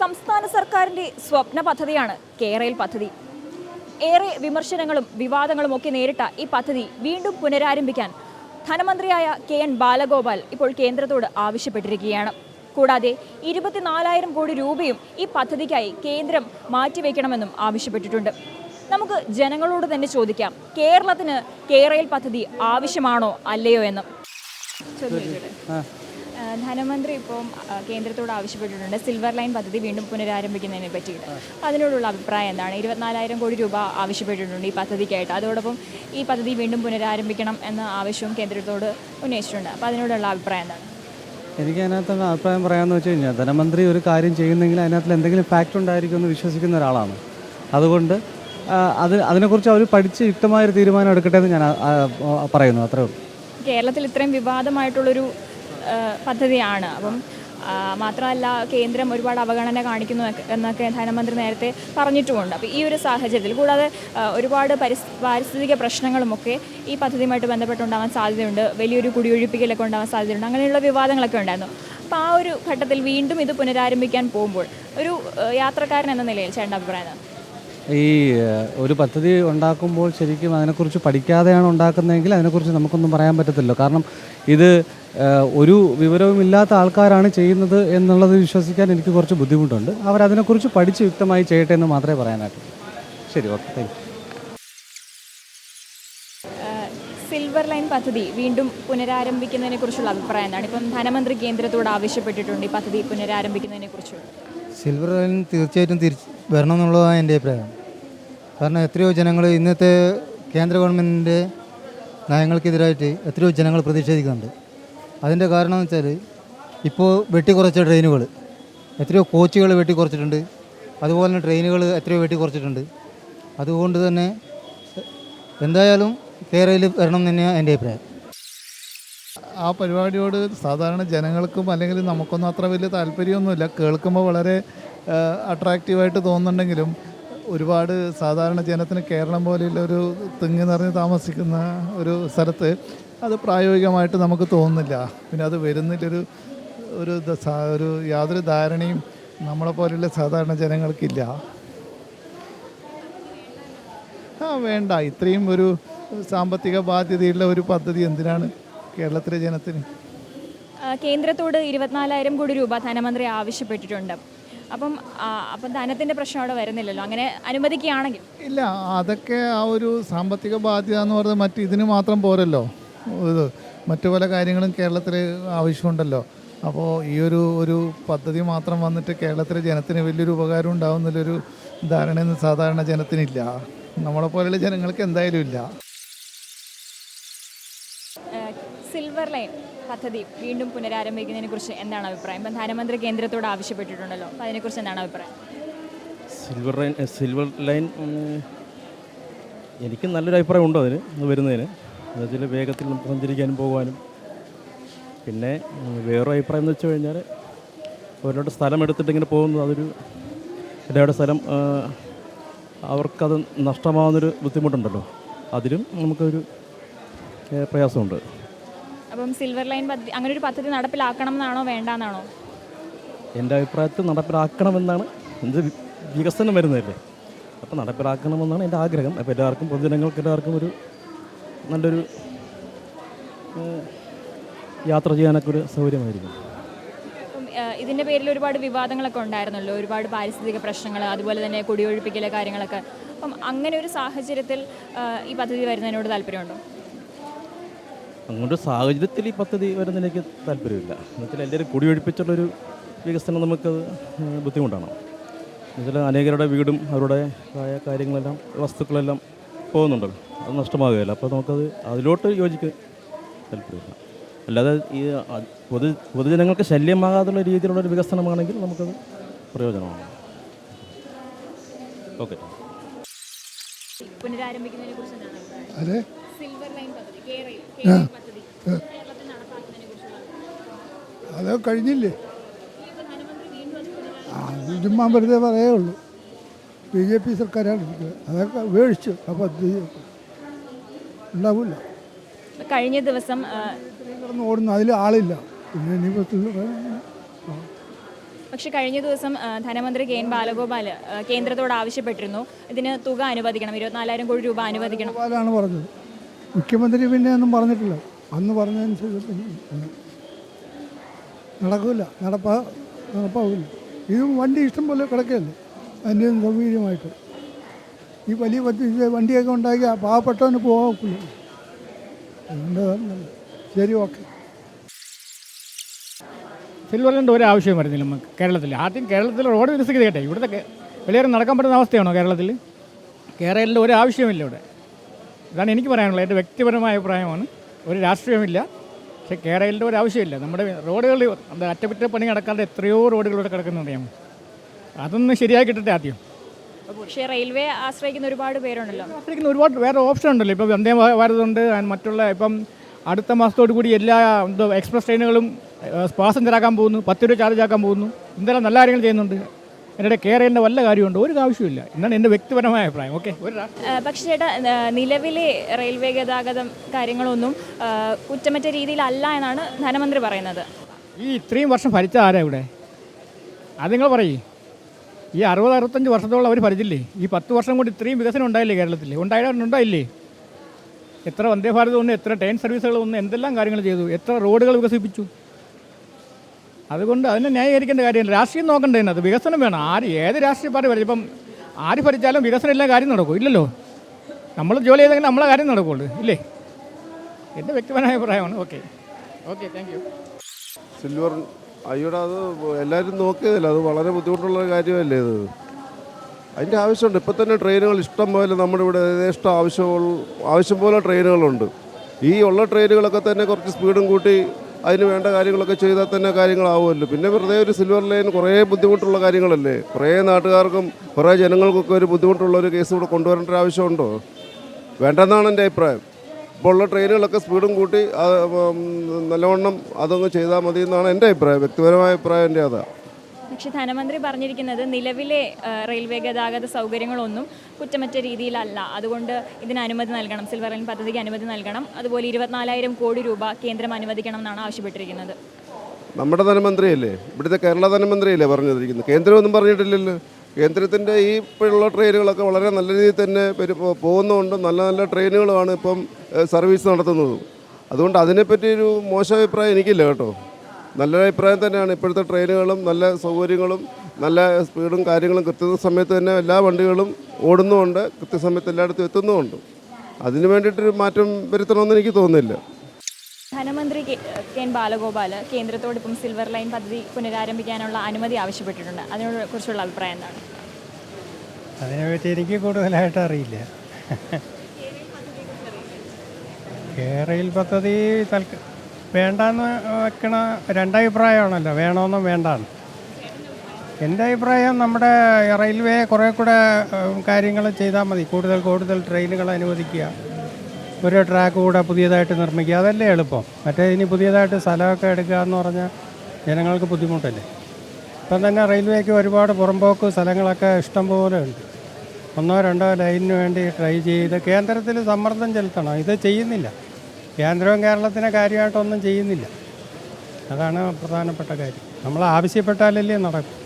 സംസ്ഥാന സർക്കാരിൻ്റെ സ്വപ്ന പദ്ധതിയാണ് കേരയിൽ പദ്ധതി. ഏറെ വിമർശനങ്ങളും വിവാദങ്ങളും ഒക്കെ നേരിട്ട ഈ പദ്ധതി വീണ്ടും പുനരാരംഭിക്കാൻ ധനമന്ത്രിയായ KN ബാലഗോപാൽ ഇപ്പോൾ കേന്ദ്രത്തോട് ആവശ്യപ്പെട്ടിരിക്കുകയാണ്. കൂടാതെ 24,000 കോടി രൂപയും ഈ പദ്ധതിക്കായി കേന്ദ്രം മാറ്റിവെക്കണമെന്നും ആവശ്യപ്പെട്ടിട്ടുണ്ട്. നമുക്ക് ജനങ്ങളോട് തന്നെ ചോദിക്കാം, കേരളത്തിന് കേരയിൽ പദ്ധതി ആവശ്യമാണോ അല്ലയോ എന്ന്. ധനമന്ത്രി ഇപ്പോൾ കേന്ദ്രത്തോട് ആവശ്യപ്പെട്ടിട്ടുണ്ട് സിൽവർ ലൈൻ പദ്ധതി വീണ്ടും പുനരാരംഭിക്കുന്നതിനെ പറ്റിയിട്ട്. അതിനോടുള്ള അഭിപ്രായം എന്താണ്? 24,000 കോടി രൂപ ആവശ്യപ്പെട്ടിട്ടുണ്ട് ഈ പദ്ധതിക്കായിട്ട്. അതോടൊപ്പം ഈ പദ്ധതി വീണ്ടും പുനരാരംഭിക്കണം എന്ന ആവശ്യവും കേന്ദ്രത്തോട് ഉന്നയിച്ചിട്ടുണ്ട്. അപ്പോൾ അതിനോടുള്ള അഭിപ്രായം എന്താണ്? എനിക്ക് അതിനകത്തുള്ള അഭിപ്രായം പറയാമെന്ന് വെച്ച് കഴിഞ്ഞാൽ, ധനമന്ത്രി ഒരു കാര്യം ചെയ്യുന്നെങ്കിൽ അതിനകത്തിൽ എന്തെങ്കിലും ഫാക്റ്റ് ഉണ്ടായിരിക്കുമെന്ന് വിശ്വസിക്കുന്ന ഒരാളാണ്. അതുകൊണ്ട് അതിനെക്കുറിച്ച് അവർ പഠിച്ച് യുക്തമായൊരു തീരുമാനം എടുക്കട്ടെ എന്ന് ഞാൻ പറയുന്നു. അത്രേ ഉള്ളൂ. കേരളത്തിൽ ഇത്രയും വിവാദമായിട്ടുള്ളൊരു പദ്ധതിയാണ്. അപ്പം മാത്രമല്ല, കേന്ദ്രം ഒരുപാട് അവഗണന കാണിക്കുന്നു എന്നൊക്കെ ധനമന്ത്രി നേരത്തെ പറഞ്ഞിട്ടുമുണ്ട്. അപ്പോൾ ഈ ഒരു സാഹചര്യത്തിൽ കൂടാതെ ഒരുപാട് പാരിസ്ഥിതിക പ്രശ്നങ്ങളുമൊക്കെ ഈ പദ്ധതിയുമായിട്ട് ബന്ധപ്പെട്ടുണ്ടാകാൻ സാധ്യതയുണ്ട്. വലിയൊരു കുടിയൊഴിപ്പിക്കലൊക്കെ ഉണ്ടാകാൻ സാധ്യതയുണ്ട്. അങ്ങനെയുള്ള വിവാദങ്ങളൊക്കെ ഉണ്ടായിരുന്നു. അപ്പോൾ ആ ഒരു ഘട്ടത്തിൽ വീണ്ടും ഇത് പുനരാരംഭിക്കാൻ പോകുമ്പോൾ ഒരു യാത്രക്കാരൻ എന്ന നിലയിൽ ചേട്ടൻ്റെ അഭിപ്രായം? ഈ ഒരു പദ്ധതി ഉണ്ടാക്കുമ്പോൾ ശരിക്കും അതിനെക്കുറിച്ച് പഠിക്കാതെയാണ് ഉണ്ടാക്കുന്നതെങ്കിൽ അതിനെക്കുറിച്ച് നമുക്കൊന്നും പറയാൻ പറ്റത്തില്ല. കാരണം ഇത് ഒരു വിവരവുമില്ലാത്ത ആൾക്കാരാണ് ചെയ്യുന്നത് എന്നുള്ളത് വിശ്വസിക്കാൻ എനിക്ക് കുറച്ച് ബുദ്ധിമുട്ടുണ്ട്. അവരതിനെക്കുറിച്ച് പഠിച്ച് യുക്തമായി ചെയ്യട്ടെ എന്ന് മാത്രമേ പറയാനായിട്ടുള്ളൂ. ശരി, okay, thank you. Silver line പദ്ധതി വീണ്ടും പുനരാരംഭിക്കുന്നതിനെ കുറിച്ചുള്ള അഭിപ്രായം എന്താണ്? ഇപ്പം ധനമന്ത്രി കേന്ദ്രത്തോട് ആവശ്യപ്പെട്ടിട്ടുണ്ട് ഈ പദ്ധതി പുനരാരംഭിക്കുന്നതിനെ കുറിച്ച്. സിൽവർ ലൈൻ തീർച്ചയായിട്ടും വരണം എന്നുള്ളതാണ് എൻ്റെ അഭിപ്രായം. കാരണം എത്രയോ ജനങ്ങൾ ഇന്നത്തെ കേന്ദ്ര ഗവൺമെൻറ്റിൻ്റെ നയങ്ങൾക്കെതിരായിട്ട് എത്രയോ ജനങ്ങൾ പ്രതിഷേധിക്കുന്നുണ്ട്. അതിൻ്റെ കാരണം എന്ന് വെച്ചാൽ, ഇപ്പോൾ വെട്ടിക്കുറച്ച ട്രെയിനുകൾ, എത്രയോ കോച്ചുകൾ വെട്ടിക്കുറച്ചിട്ടുണ്ട്. അതുപോലെ തന്നെ ട്രെയിനുകൾ എത്രയോ വെട്ടിക്കുറച്ചിട്ടുണ്ട്. അതുകൊണ്ട് തന്നെ എന്തായാലും കേരളയിൽ വരണം എന്ന് തന്നെയാണ് എൻ്റെ അഭിപ്രായം. ആ പരിപാടിയോട് സാധാരണ ജനങ്ങൾക്കും അല്ലെങ്കിൽ നമുക്കൊന്നും അത്ര വലിയ താല്പര്യമൊന്നുമില്ല. കേൾക്കുമ്പോൾ വളരെ അട്രാക്റ്റീവായിട്ട് തോന്നുന്നുണ്ടെങ്കിലും ഒരുപാട് സാധാരണ ജനത്തിന് കേരളം പോലെയുള്ള ഒരു തിങ്ങി നിറഞ്ഞ് താമസിക്കുന്ന ഒരു സ്ഥലത്ത് അത് പ്രായോഗികമായിട്ട് നമുക്ക് തോന്നുന്നില്ല. പിന്നെ അത് വരുന്നില്ലൊരു ഒരു യാതൊരു ധാരണയും നമ്മളെപ്പോലെയുള്ള സാധാരണ ജനങ്ങൾക്കില്ല. വേണ്ട, ഇത്രയും ഒരു സാമ്പത്തിക ബാധ്യതയുള്ള ഒരു പദ്ധതി എന്തിനാണ് കേരളത്തിലെ ജനത്തിന്? കേന്ദ്രത്തോട് 24,000 കോടി രൂപ ധനമന്ത്രി ആവശ്യപ്പെട്ടിട്ടുണ്ട്. അപ്പം ധനത്തിൻ്റെ പ്രശ്നം അവിടെ വരുന്നില്ലല്ലോ, അങ്ങനെ അനുവദിക്കുകയാണെങ്കിൽ? ഇല്ല, അതൊക്കെ ആ ഒരു സാമ്പത്തിക ബാധ്യത എന്ന് പറയുന്നത് ഇതിന് മാത്രം പോരല്ലോ. മറ്റു പല കാര്യങ്ങളും കേരളത്തിൽ ആവശ്യമുണ്ടല്ലോ. അപ്പോൾ ഈ ഒരു പദ്ധതി മാത്രം വന്നിട്ട് കേരളത്തിലെ ജനത്തിന് വലിയൊരു ഉപകാരം ഉണ്ടാവുന്നതിലൊരു ധാരണയൊന്നും സാധാരണ ജനത്തിനില്ല. നമ്മളെപ്പോലെയുള്ള ജനങ്ങൾക്ക് എന്തായാലും ഇല്ല. സിൽവർ ലൈൻ പദ്ധതി വീണ്ടും പുനരാരംഭിക്കുന്നതിനെ കുറിച്ച് എന്താണ് അഭിപ്രായം? ഇപ്പം ധനമന്ത്രി കേന്ദ്രത്തോട് ആവശ്യപ്പെട്ടിട്ടുണ്ടല്ലോ, അപ്പോൾ അതിനെക്കുറിച്ച് എന്താണ് അഭിപ്രായം? സിൽവർ ലൈൻ എനിക്ക് നല്ലൊരു അഭിപ്രായം ഉണ്ടോ അതിന് വരുന്നതിന്? അതിൽ വേഗത്തിൽ നമുക്ക് സഞ്ചരിക്കാനും പോകുവാനും. പിന്നെ വേറൊരു അഭിപ്രായം എന്ന് വെച്ച് കഴിഞ്ഞാൽ, അവരോട് സ്ഥലം എടുത്തിട്ട് ഇങ്ങനെ പോകുന്നത്, അതൊരു എല്ലാവരുടെ സ്ഥലം അവർക്കത് നഷ്ടമാകുന്നൊരു ബുദ്ധിമുട്ടുണ്ടല്ലോ, അതിലും നമുക്കൊരു പ്രയാസമുണ്ട്. അപ്പം സിൽവർ ലൈൻ പദ്ധതി, അങ്ങനെ ഒരു പദ്ധതി നടപ്പിലാക്കണം എന്നാണോ വേണ്ടാന്നാണോ? എൻ്റെ അഭിപ്രായത്തിൽ നടപ്പിലാക്കണമെന്നാണ്. എന്ത് വികസനം വരുന്നതല്ലേ, അപ്പോൾ നടപ്പിലാക്കണമെന്നാണ് എൻ്റെ ആഗ്രഹം. അപ്പോൾ എല്ലാവർക്കും, പൊതുജനങ്ങൾക്ക് എല്ലാവർക്കും ഒരു നല്ലൊരു യാത്ര ചെയ്യാനൊക്കെ ഒരു സൗകര്യമായിരിക്കും. ഇതിൻ്റെ പേരിൽ ഒരുപാട് വിവാദങ്ങളൊക്കെ ഉണ്ടായിരുന്നല്ലോ, ഒരുപാട് പാരിസ്ഥിതിക പ്രശ്നങ്ങൾ, അതുപോലെ തന്നെ കുടിയൊഴിപ്പിക്കലെ കാര്യങ്ങളൊക്കെ. അപ്പം അങ്ങനെ ഒരു സാഹചര്യത്തിൽ ഈ പദ്ധതി വരുന്നതിനോട് താല്പര്യമുണ്ടോ? അങ്ങനൊരു സാഹചര്യത്തിൽ ഈ പദ്ധതി വരുന്നതിലേക്ക് താല്പര്യമില്ല. എന്നുവെച്ചാൽ എല്ലാവരും കുടിയൊഴിപ്പിച്ചുള്ളൊരു വികസനം നമുക്കത് ബുദ്ധിമുട്ടാണ്. എന്നുവെച്ചാൽ അനേകരുടെ വീടും അവരുടെ കാര്യങ്ങളെല്ലാം, വസ്തുക്കളെല്ലാം പോകുന്നുണ്ടല്ലോ, അത് നഷ്ടമാകുകയില്ല. അപ്പോൾ നമുക്കത് അതിലോട്ട് യോജിക്കാൻ താല്പര്യമില്ല. അല്ലാതെ ഈ പൊതുജനങ്ങൾക്ക് ശല്യമാകാതുള്ള രീതിയിലുള്ളൊരു വികസനമാണെങ്കിൽ നമുക്കത് പ്രയോജനമാണ്. ഓക്കെ. പുനരാരംഭിക്കുന്നതിനെ കുറിച്ച് എന്താണ് അതെ, സിൽവർ ലൈൻ പദ്ധതി, പദ്ധതി കേരളത്തിൽ നടപ്പാക്കുന്നതിനെ കുറിച്ചുള്ള അത് കഴിഞ്ഞില്ലേ? അത് ചുമ്മാ വെറുതെ പറയേ ഉള്ളൂ. BJP സർക്കാരാണ് ഇരിക്കുന്നത്, അതൊക്കെ ഉപേക്ഷിച്ചു. ആ പദ്ധതി ഉണ്ടാവില്ല. കഴിഞ്ഞ ദിവസം കിടന്ന് ഓടുന്നു, അതിൽ ആളില്ല. പിന്നെ ഇനി പക്ഷേ കഴിഞ്ഞ ദിവസം ധനമന്ത്രി KN ബാലഗോപാൽ കേന്ദ്രത്തോട് ആവശ്യപ്പെട്ടിരുന്നു ഇതിന് തുക അനുവദിക്കണം, 24,000 കോടി രൂപ അനുവദിക്കണം. ഗോപാലാണ് പറഞ്ഞത്. മുഖ്യമന്ത്രി പിന്നെ ഒന്നും പറഞ്ഞിട്ടില്ല. അന്ന് പറഞ്ഞതനുസരിച്ച് നടക്കില്ല, നടപ്പാവില്ല. ഇത് വണ്ടി ഇഷ്ടം പോലെ കിടക്കുകയല്ലേ അതിൻ്റെ സൗകര്യമായിട്ട്. ഈ വലിയ വണ്ടിയൊക്കെ ഉണ്ടാക്കി പാവപ്പെട്ടവന് പോകില്ല. അതുകൊണ്ട് ശരി, ഓക്കെ. സിൽവർ ലൈനിൻ്റെ ഒരു ആവശ്യം വരുന്നില്ല നമുക്ക് കേരളത്തിൽ. ആദ്യം കേരളത്തിൽ റോഡ് വികസിക്കട്ടെ. ഇവിടുത്തെ വലിയൊരു നടക്കാൻ പറ്റുന്ന അവസ്ഥയാണോ കേരളത്തിൽ? കേരളത്തിൽ ഒരു ആവശ്യമില്ല ഇവിടെ. ഇതാണ് എനിക്ക് പറയാനുള്ളത്. എൻ്റെ വ്യക്തിപരമായ അഭിപ്രായമാണ്. ഒരു രാഷ്ട്രീയമില്ല, പക്ഷേ കേരളത്തിൻ്റെ ഒരു ആവശ്യമില്ല. നമ്മുടെ റോഡുകൾ അറ്റകുറ്റപ്പണി നടക്കാതെ എത്രയോ റോഡുകൾ ഇവിടെ കിടക്കുന്നുണ്ട്. ഞാൻ അതൊന്ന് ശരിയാക്കി കിട്ടട്ടെ ആദ്യം. പക്ഷേ റെയിൽവേ ആശ്രയിക്കുന്ന ഒരുപാട് പേരുണ്ടല്ലോ. ആശ്രയിക്കുന്ന ഒരുപാട് വേറെ ഓപ്ഷൻ ഉണ്ടല്ലോ. ഇപ്പം വന്ദേ ഭാരത് ഉണ്ട്, മറ്റുള്ള ഇപ്പം അടുത്ത മാസത്തോടു കൂടി എല്ലാ എക്സ്പ്രസ് ട്രെയിനുകളും പാസഞ്ചറാക്കാൻ പോകുന്നു, 10 രൂപ ചാർജ് ആക്കാൻ പോകുന്നു. എന്തെല്ലാം നല്ല കാര്യങ്ങൾ ചെയ്യുന്നുണ്ട്. എൻ്റെ കേരളത്തിൻ്റെ വല്ല കാര്യമുണ്ട്? ഒരു ആവശ്യമില്ല എന്നാണ് എൻ്റെ വ്യക്തിപരമായ അഭിപ്രായം. ഓക്കെ. പക്ഷേ ചേട്ടാ, നിലവിലെ റെയിൽവേ ഗതാഗതം കാര്യങ്ങളൊന്നും കുറ്റമറ്റ രീതിയിലല്ല എന്നാണ് ധനമന്ത്രി പറയുന്നത്. ഈ ഇത്രയും വർഷം ഭരിച്ച ആരാ ഇവിടെ? അത് നിങ്ങൾ പറയൂ. ഈ 60-65 വർഷത്തോളം അവർ ഭരിച്ചില്ലേ? ഈ 10 വർഷം കൊണ്ട് ഇത്രയും വികസനം ഉണ്ടായില്ലേ കേരളത്തിൽ? ഉണ്ടായില്ലേ? എത്ര വന്ദേ ഭാരത് വന്നു, എത്ര ട്രെയിൻ സർവീസുകൾ വന്നു, എന്തെല്ലാം കാര്യങ്ങൾ ചെയ്തു, എത്ര റോഡുകൾ വികസിപ്പിച്ചു. അതുകൊണ്ട് അതിനെ ന്യായീകരിക്കേണ്ട കാര്യമില്ല. രാഷ്ട്രീയം നോക്കേണ്ടതിന് അത് വികസനം വേണം. ഏത് രാഷ്ട്രീയ പാർട്ടി ഭരിച്ചു, ഇപ്പം ആര് ഭരിച്ചാലും വികസനം എല്ലാ കാര്യം നടക്കും ഇല്ലല്ലോ. നമ്മൾ ജോലി ചെയ്തെങ്കിൽ നമ്മളെ കാര്യം നടക്കുള്ളൂ ഇല്ലേ? എൻ്റെ വ്യക്തിപരമായ അഭിപ്രായമാണ്. Okay, thank you. സിൽവർ അയ്യോടെ അത് എല്ലാവരും നോക്കിയതല്ല, അത് വളരെ ബുദ്ധിമുട്ടുള്ള കാര്യമല്ലേ ഇത്. അതിൻ്റെ ആവശ്യമുണ്ട്. ഇപ്പം തന്നെ ട്രെയിനുകൾ ഇഷ്ടം പോലെ നമ്മുടെ ഇവിടെ ഏകദേശം ആവശ്യം പോലെ ട്രെയിനുകളുണ്ട്. ഈ ഉള്ള ട്രെയിനുകളൊക്കെ തന്നെ കുറച്ച് സ്പീഡും കൂട്ടി അതിന് വേണ്ട കാര്യങ്ങളൊക്കെ ചെയ്താൽ തന്നെ കാര്യങ്ങളാവുമല്ലോ. പിന്നെ വെറുതെ ഒരു സിൽവർ ലൈൻ കുറേ ബുദ്ധിമുട്ടുള്ള കാര്യങ്ങളല്ലേ. കുറേ നാട്ടുകാർക്കും കുറേ ജനങ്ങൾക്കൊക്കെ ഒരു ബുദ്ധിമുട്ടുള്ള ഒരു കേസ് ഇവിടെ കൊണ്ടുവരേണ്ട ഒരു ആവശ്യമുണ്ടോ? വേണ്ടെന്നാണ് എൻ്റെ അഭിപ്രായം. ഇപ്പോൾ ഉള്ള ട്രെയിനുകളൊക്കെ സ്പീഡും കൂട്ടി നല്ലവണ്ണം അതൊന്ന് ചെയ്താൽ മതി എന്നാണ് എൻ്റെ അഭിപ്രായം. വ്യക്തിപരമായ അഭിപ്രായം എൻ്റെ അതാണ്. പക്ഷേ ധനമന്ത്രി പറഞ്ഞിരിക്കുന്നത് നിലവിലെ റെയിൽവേ ഗതാഗത സൗകര്യങ്ങളൊന്നും കുറ്റമറ്റ രീതിയിലല്ല, അതുകൊണ്ട് ഇതിന് അനുമതി നൽകണം, സിൽവർ ലൈൻ പദ്ധതിക്ക് അനുമതി നൽകണം, അതുപോലെ 24,000 കോടി രൂപ കേന്ദ്രം അനുവദിക്കണം എന്നാണ് ആവശ്യപ്പെട്ടിരിക്കുന്നത്. നമ്മുടെ ധനമന്ത്രിയല്ലേ, ഇവിടുത്തെ കേരള ധനമന്ത്രിയല്ലേ പറഞ്ഞിരിക്കുന്നത്. കേന്ദ്രമൊന്നും പറഞ്ഞിട്ടില്ലല്ലോ. കേന്ദ്രത്തിൻ്റെ ഈ ഇപ്പോഴുള്ള ട്രെയിനുകളൊക്കെ വളരെ നല്ല രീതിയിൽ തന്നെ പോകുന്നതുകൊണ്ട് നല്ല നല്ല ട്രെയിനുകളാണ് ഇപ്പം സർവീസ് നടത്തുന്നത്. അതുകൊണ്ട് അതിനെപ്പറ്റി ഒരു മോശം അഭിപ്രായം എനിക്കില്ല കേട്ടോ. നല്ലൊരു അഭിപ്രായം തന്നെയാണ്. ഇപ്പോഴത്തെ ട്രെയിനുകളും നല്ല സൗകര്യങ്ങളും നല്ല സ്പീഡും കാര്യങ്ങളും കൃത്യസമയത്ത് തന്നെ എല്ലാ വണ്ടികളും ഓടുന്നുമുണ്ട്, കൃത്യസമയത്ത് എല്ലായിടത്തും എത്തുന്നുമുണ്ട്. അതിന് വേണ്ടിയിട്ടൊരു മാറ്റം വരുത്തണമെന്ന് എനിക്ക് തോന്നുന്നില്ല. ധനമന്ത്രി KN ബാലഗോപാൽ കേന്ദ്രത്തോട് ഇപ്പം സിൽവർ ലൈൻ പദ്ധതി പുനരാരംഭിക്കാനുള്ള അനുമതി ആവശ്യപ്പെട്ടിട്ടുണ്ട്. അതിനെക്കുറിച്ചുള്ള അഭിപ്രായം എന്താണ്? അതിനെപ്പറ്റി എനിക്ക് കൂടുതലായിട്ട് അറിയില്ല. കേരയിൽ പദ്ധതി വേണ്ടാന്ന് വെക്കണ രണ്ടഭിപ്രായമാണല്ലോ, വേണമെന്നും വേണ്ടാന്ന്. എൻ്റെ അഭിപ്രായം നമ്മുടെ റെയിൽവേ കുറേ കൂടെ കാര്യങ്ങൾ ചെയ്താൽ മതി. കൂടുതൽ ട്രെയിനുകൾ അനുവദിക്കുക, ഒരു ട്രാക്ക് കൂടെ പുതിയതായിട്ട് നിർമ്മിക്കുക, അതല്ലേ എളുപ്പം. മറ്റേ ഇനി പുതിയതായിട്ട് സ്ഥലമൊക്കെ എടുക്കുക എന്ന് പറഞ്ഞാൽ ജനങ്ങൾക്ക് ബുദ്ധിമുട്ടല്ലേ. ഇപ്പം തന്നെ റെയിൽവേക്ക് ഒരുപാട് പുറമ്പോക്ക് സ്ഥലങ്ങളൊക്കെ ഇഷ്ടംപോലെ ഉണ്ട്. 1-2 ലൈനിന് വേണ്ടി ട്രൈ ചെയ്ത് കേന്ദ്രത്തിൽ സമ്മർദ്ദം ചെലുത്തണം. ഇത് ചെയ്യുന്നില്ല. കേന്ദ്രവും കേരളത്തിനെ കാര്യമായിട്ടൊന്നും ചെയ്യുന്നില്ല. അതാണ് പ്രധാനപ്പെട്ട കാര്യം. നമ്മൾ ആവശ്യപ്പെട്ടാലല്ലേ നടക്കും.